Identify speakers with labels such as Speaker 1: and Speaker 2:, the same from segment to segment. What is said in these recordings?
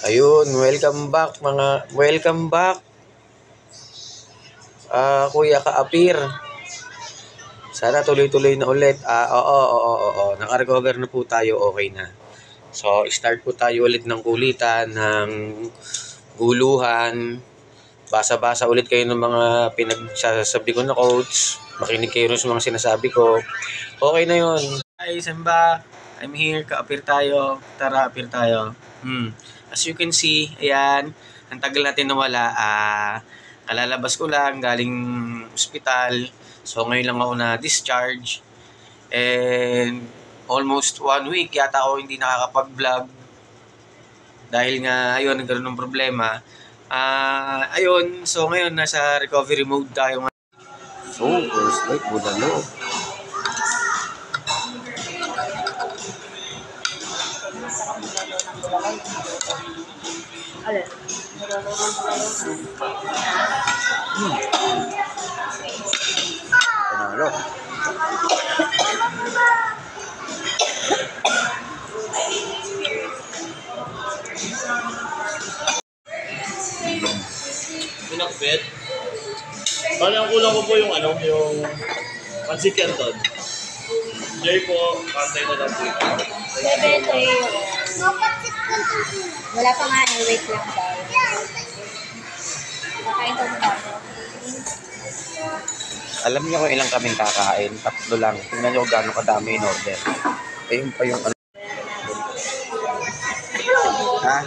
Speaker 1: Ayun, welcome back, Kuya Kaapir. Sana tuloy-tuloy na ulit. Oo. Naka-recover na po tayo, okay na. So, start po tayo ulit ng kulitan, ng guluhan. Basa-basa ulit kayo ng mga pinagsasabi ko na quotes. Makinig kayo rin sa mga sinasabi ko. Okay na yun. Hi, Simba. I'm here. Kaapir tayo. Tara, apir tayo. As you can see, ayan, ang tagal natin nawala. Kalalabas ko lang, galing ospital. So, ngayon lang ako na-discharge. And almost 1 week yata ako hindi nakakapag-vlog. Dahil nga, ayun, nagkaroon ng problema. Ayun, so ngayon, nasa recovery mode tayo. So, first light, budalo.
Speaker 2: Alin?
Speaker 1: Panalo.
Speaker 3: Pinakbet. Bali, ang kulang ko po yung pansit canton. Jay po, pantay na lang po.
Speaker 2: Bebe, wala pa nga, wait lang daw. Kakain ko na daw.
Speaker 1: Alam niyo kung ilang kaming kakain? 3 lang. Tingnan niyo kung gano'ng kadami in order. Ayun pa yung ano. Ha?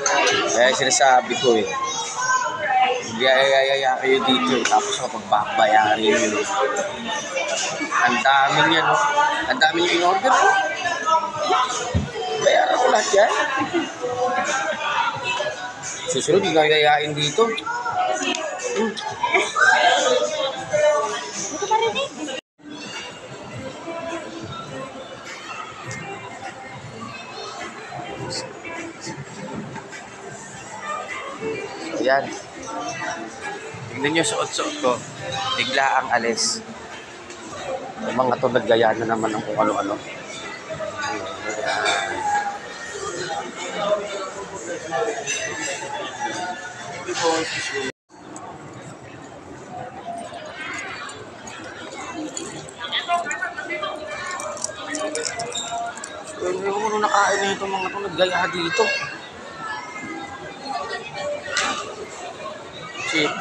Speaker 1: Kaya sinasabi ko eh. Yaya kayo dito eh. Tapos kapag babayarin nyo. Ang dami niya, no? Ang dami niyo in order. Bayaran ko lahat yan. Susunod, hindi kayo yayain dito. So, yan. Tingnan nyo suot-suot ko. Bigla ang alis. Yung mga to naggaya na naman ng kung ano-ano. Hindi ko muna nakain na itong mga to naggaya dito. Chip.